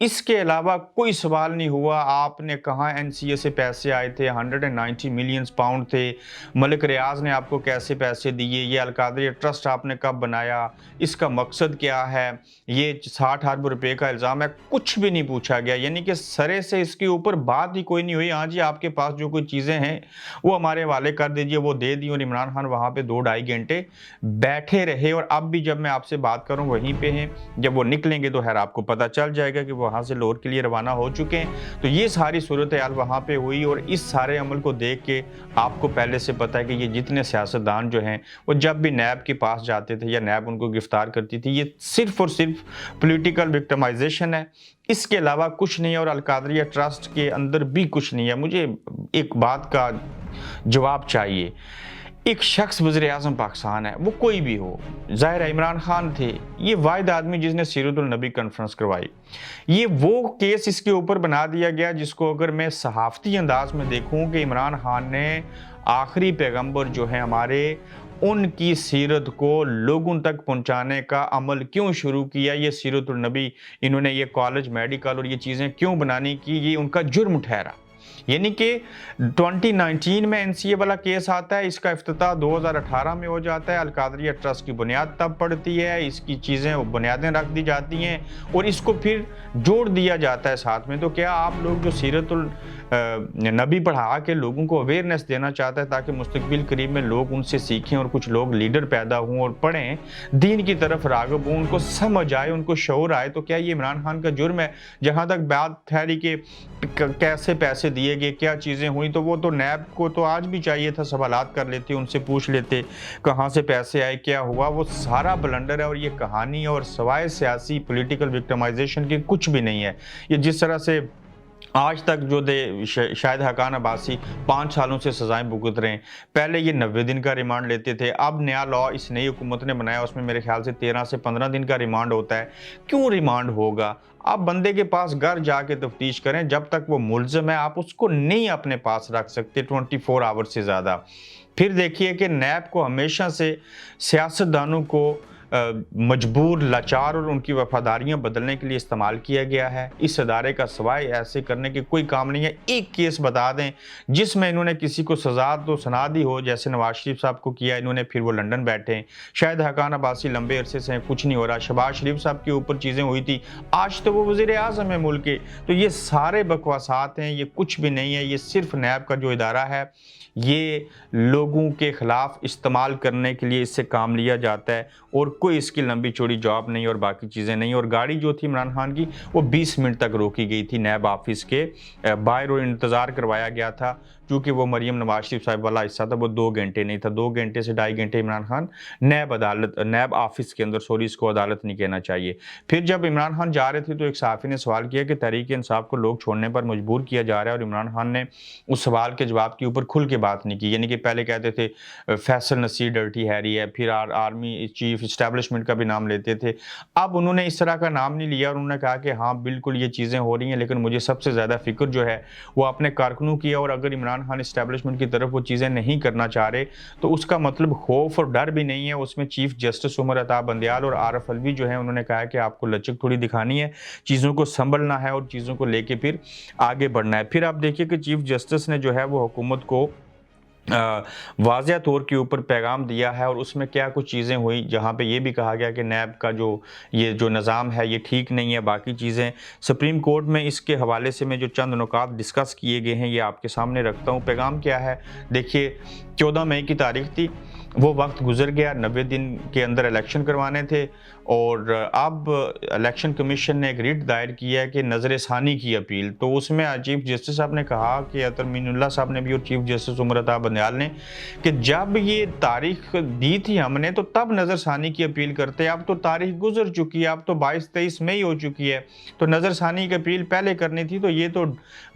اس کے علاوہ کوئی سوال نہیں ہوا آپ نے کہاں NCA سے پیسے آئے تھے، 190 ملین پاؤنڈ تھے، ملک ریاض نے آپ کو کیسے پیسے دیے، یہ القادریہ ٹرسٹ آپ نے کب بنایا، اس کا مقصد کیا ہے، یہ 60 ارب روپے کا الزام ہے، کچھ بھی نہیں پوچھا گیا، یعنی کہ سرے سے اس کے اوپر بات ہی کوئی نہیں ہوئی۔ ہاں جی، آپ کے پاس جو کوئی چیزیں ہیں وہ ہمارے حوالے کر دیجئے، وہ دے دی، اور عمران خان وہاں پہ 2-2.5 گھنٹے بیٹھے رہے، اور اب بھی جب میں آپ سے بات کروں وہیں پہ ہیں، جب وہ نکلیں گے تو خیر آپ کو پتہ چل جائے گا کہ وہ وہاں سے لاہور کے لیے روانہ ہو چکے ہیں۔ تو یہ ساری صورتحال وہاں پہ ہوئی، اور اس سارے عمل کو دیکھ کے آپ کو پہلے سے پتہ ہے کہ یہ جتنے سیاستدان جو ہیں وہ جب بھی نیب کے پاس جاتے تھے یا نیب ان کو گرفتار کرتی تھی، یہ صرف اور صرف پولیٹیکل وکٹمائزیشن ہے، اس کے علاوہ کچھ نہیں ہے، اور القادریہ ٹرسٹ کے اندر بھی کچھ نہیں ہے۔ مجھے ایک بات کا جواب چاہیے، ایک شخص وزیر اعظم پاکستان ہے، وہ کوئی بھی ہو، ظاہر ہے عمران خان تھے، یہ واحد آدمی جس نے سیرت النبی کانفرنس کروائی، یہ وہ کیس اس کے اوپر بنا دیا گیا جس کو اگر میں صحافتی انداز میں دیکھوں کہ عمران خان نے آخری پیغمبر جو ہیں ہمارے، ان کی سیرت کو لوگوں تک پہنچانے کا عمل کیوں شروع کیا، یہ سیرت النبی، انہوں نے یہ کالج میڈیکل اور یہ چیزیں کیوں بنانی کی، یہ ان کا جرم ٹھہرا۔ یعنی کہ 2019 میں NCA والا کیس آتا ہے، اس کا افتتاح 2018 میں ہو جاتا ہے، القادریہ ٹرسٹ کی بنیاد تب پڑتی ہے، اس کی چیزیں بنیادیں رکھ دی جاتی ہیں، اور اس کو پھر جوڑ دیا جاتا ہے ساتھ میں۔ تو کیا آپ لوگ جو سیرت النبی پڑھا کے لوگوں کو اویئرنیس دینا چاہتا ہے تاکہ مستقبل قریب میں لوگ ان سے سیکھیں اور کچھ لوگ لیڈر پیدا ہوں اور پڑھیں، دین کی طرف راغب ہوں، ان کو سمجھ آئے، ان کو شعور آئے، تو کیا یہ عمران خان کا جرم ہے؟ جہاں تک بات ٹھہری کہ کیسے پیسے دیے گئے، کیا چیزیں ہوئیں، تو وہ تو نیب کو تو آج بھی چاہیے تھا سوالات کر لیتے، ان سے پوچھ لیتے کہاں سے پیسے آئے، کیا ہوا۔ وہ سارا بلنڈر ہے، اور یہ کہانی اور سوائے سیاسی پولیٹیکل وکٹمائزیشن کے کچھ بھی نہیں ہے۔ یہ جس طرح سے آج تک جو شاہد حقان عباسی 5 سالوں سے سزائیں بھگت رہے ہیں، پہلے یہ 90 دن کا ریمانڈ لیتے تھے، اب نیا لا اس نئی حکومت نے بنایا، اس میں میرے خیال سے 13 سے 15 دن کا ریمانڈ ہوتا ہے۔ کیوں ریمانڈ ہوگا؟ آپ بندے کے پاس گھر جا کے تفتیش کریں، جب تک وہ ملزم ہے آپ اس کو نہیں اپنے پاس رکھ سکتے 24 آور سے زیادہ۔ پھر دیکھیے کہ نیب کو ہمیشہ سے سیاستدانوں کو مجبور، لاچار اور ان کی وفاداریاں بدلنے کے لیے استعمال کیا گیا ہے۔ اس ادارے کا سوائے ایسے کرنے کے کوئی کام نہیں ہے۔ ایک کیس بتا دیں جس میں انہوں نے کسی کو سزا تو سنا دی ہو، جیسے نواز شریف صاحب کو کیا انہوں نے، پھر وہ لندن بیٹھے ہیں۔ شاہد حقان عباسی لمبے عرصے سے کچھ نہیں ہو رہا، شہباز شریف صاحب کے اوپر چیزیں ہوئی تھی، آج تو وہ وزیر اعظم ہے ملک کے۔ تو یہ سارے بکواسات ہیں، یہ کچھ بھی نہیں ہے، یہ صرف نیب کا جو ادارہ ہے یہ لوگوں کے خلاف استعمال کرنے کے لیے اس سے کام لیا جاتا ہے، اور کوئی اس کی لمبی چوڑی جاب نہیں اور باقی چیزیں نہیں۔ اور گاڑی جو تھی عمران خان کی وہ 20 منٹ تک روکی گئی تھی نیب آفس کے باہر، اور انتظار کروایا گیا تھا، چونکہ وہ مریم نواز شریف صاحب والا حصہ تھا، وہ 2 گھنٹے نہیں تھا، 2 گھنٹے سے 2.5 گھنٹے عمران خان نیب آفس کے اندر، سوری اس کو عدالت نہیں کہنا چاہیے۔ پھر جب عمران خان جا رہے تھے تو ایک صحافی نے سوال کیا کہ تحریک انصاف کو لوگ چھوڑنے پر مجبور کیا جا رہا ہے، اور عمران خان نے اس سوال کے جواب کے اوپر کھل کے بات نہیں کی۔ یعنی کہ پہلے کہتے تھے فیصل نصیر ڈرٹی ہیری ہے، پھر آرمی چیف اسٹیبلشمنٹ کا بھی نام لیتے تھے، اب انہوں نے اس طرح کا نام نہیں لیا، اور انہوں نے کہا کہ ہاں بالکل یہ چیزیں ہو رہی ہیں، لیکن مجھے سب سے زیادہ فکر جو ہے وہ اپنے کارکنوں کی ہے، اور اگر عمران خان اسٹیبلشمنٹ کی طرف وہ چیزیں نہیں کرنا چاہ رہے تو اس کا مطلب خوف اور ڈر بھی نہیں ہے۔ اس میں چیف جسٹس عمر عطا بندیال اور عارف الوی جو ہیں انہوں نے کہا کہ آپ کو لچک تھوڑی دکھانی ہے، چیزوں کو سنبھلنا ہے اور چیزوں کو لے کے پھر آگے بڑھنا ہے۔ پھر آپ دیکھیے کہ چیف جسٹس نے جو ہے وہ حکومت کو واضح طور کے اوپر پیغام دیا ہے، اور اس میں کیا کچھ چیزیں ہوئی جہاں پہ یہ بھی کہا گیا کہ نیب کا یہ جو نظام ہے یہ ٹھیک نہیں ہے، باقی چیزیں سپریم کورٹ میں اس کے حوالے سے میں جو چند نکات ڈسکس کیے گئے ہیں یہ آپ کے سامنے رکھتا ہوں۔ پیغام کیا ہے؟ دیکھیے 14 مئی کی تاریخ تھی، وہ وقت گزر گیا، 90 دن کے اندر الیکشن کروانے تھے، اور اب الیکشن کمیشن نے ایک ریٹ دائر کیا ہے کہ نظر ثانی کی اپیل، تو اس میں چیف جسٹس صاحب نے کہا کہ اطہر مین اللہ صاحب نے بھی اور چیف جسٹس عمر عطا بندیال نے کہ جب یہ تاریخ دی تھی ہم نے تو تب نظر ثانی کی اپیل کرتے، اب تو تاریخ گزر چکی ہے، اب تو 22-23 مئی ہو چکی ہے، تو نظر ثانی کی اپیل پہلے کرنی تھی۔ تو یہ تو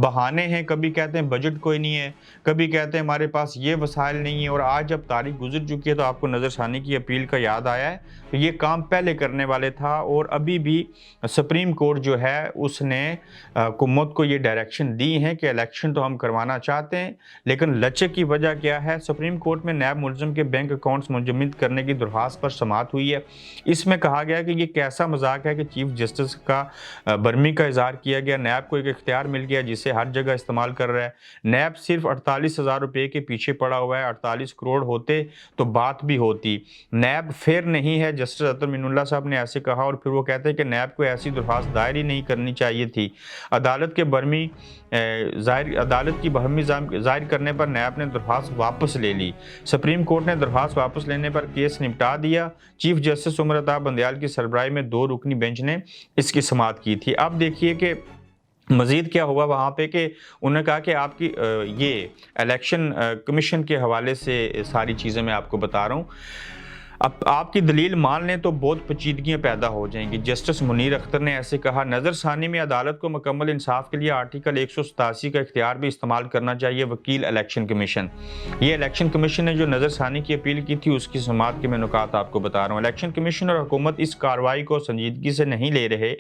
بہانے ہیں، کبھی کہتے ہیں بجٹ کوئی نہیں ہے، کبھی کہتے ہیں ہمارے پاس یہ وسائل نہیں ہیں، اور آج جب تاریخ گزر چکی ہے تو آپ کو نظر ثانی کی اپیل کا یاد آیا ہے؟ تو یہ کام پہلے کرنے والے تھا، اور ابھی بھی سپریم کورٹ جو ہے اس نے حکومت کو یہ ڈائریکشن دی ہیں کہ الیکشن تو ہم کروانا چاہتے ہیں، لیکن لچک کی وجہ وجہ کیا ہے؟ سپریم کورٹ میں نیب ملزم کے بینک اکاؤنٹس منجمد کرنے کی درخواست پر سماعت ہوئی ہے۔ اس میں کہا گیا کہ یہ کیسا مذاق ہے کہ چیف جسٹس کا برمی کا اظہار کیا گیا، نیب کو ایک اختیار مل گیا جسے ہر جگہ استعمال کر رہا ہے۔ نیب صرف 48,000 روپے کے پیچھے پڑا ہوا ہے، 48 کروڑ ہوتے تو بات بھی ہوتی۔ نیب فیئر نہیں ہے، جسٹس اطہر مین اللہ صاحب نے ایسے کہا، اور پھر وہ کہتے ہیں کہ نیب کو ایسی درخواست دائر ہی نہیں کرنی چاہیے تھی۔ عدالت کی برہمی ظاہر کرنے پر نیب نے درخواست واپس لے لی۔ سپریم کورٹ نے درخواست واپس لینے پر کیس نمٹا دیا۔ چیف جسٹس عمر عطا بندیال کی سربراہی میں 2 رکنی بینچ نے اس کی سماعت کی تھی۔ اب دیکھیے کہ مزید کیا ہوا وہاں پہ، کہ انہوں نے کہا کہ آپ کی یہ الیکشن کمیشن کے حوالے سے ساری چیزیں میں آپ کو بتا رہا ہوں۔ اب آپ کی دلیل مان لیں تو بہت پیچیدگیاں پیدا ہو جائیں گی۔ جسٹس منیر اختر نے ایسے کہا، نظر ثانی میں عدالت کو مکمل انصاف کے لیے آرٹیکل 187 کا اختیار بھی استعمال کرنا چاہیے۔ وکیل الیکشن کمیشن، یہ الیکشن کمیشن نے جو نظر ثانی کی اپیل کی تھی اس کی سماعت کے میں نکات آپ کو بتا رہا ہوں۔ الیکشن کمیشن اور حکومت اس کارروائی کو سنجیدگی سے نہیں لے رہے۔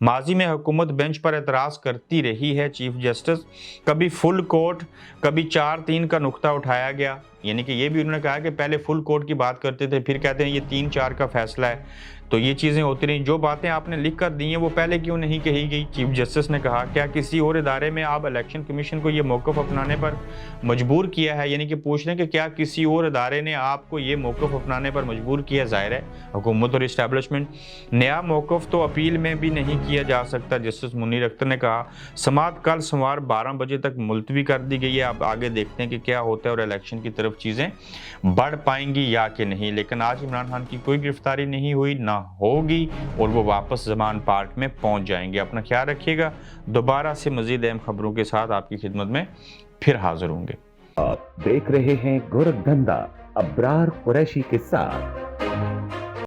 ماضی میں حکومت بینچ پر اعتراض کرتی رہی ہے۔ چیف جسٹس کبھی فل کورٹ، کبھی 4-3 کا نقطہ اٹھایا گیا، یعنی کہ یہ بھی انہوں نے کہا کہ پہلے فل کورٹ کی بات کرتے تھے، پھر کہتے ہیں یہ 3-4 کا فیصلہ ہے۔ تو یہ چیزیں ہوتی رہیں۔ جو باتیں آپ نے لکھ کر دی ہیں وہ پہلے کیوں نہیں کہی گئی؟ چیف جسٹس نے کہا، کیا کسی اور ادارے میں آپ الیکشن کمیشن کو یہ موقف اپنانے پر مجبور کیا ہے؟ یعنی کہ پوچھ لیں کہ کیا کسی اور ادارے نے آپ کو یہ موقف اپنانے پر مجبور کیا؟ ظاہر ہے حکومت اور اسٹیبلشمنٹ۔ نیا موقف تو اپیل میں بھی نہیں کیا جا سکتا۔ جسٹس منیر اختر نے کہا، سماعت کل سوموار 12 بجے تک ملتوی کر دی گئی ہے۔ اب آگے دیکھتے ہیں کہ کیا ہوتا ہے اور الیکشن کی طرف چیزیں بڑھ پائیں گی یا کہ نہیں۔ لیکن آج عمران خان کی کوئی گرفتاری نہیں ہوئی، نہ ہوگی، اور وہ واپس زمان پارک میں پہنچ جائیں گے۔ اپنا خیال رکھیے گا، دوبارہ سے مزید اہم خبروں کے ساتھ آپ کی خدمت میں پھر حاضر ہوں گے۔ آپ دیکھ رہے ہیں گورکھ دھندا ابرار قریشی کے ساتھ۔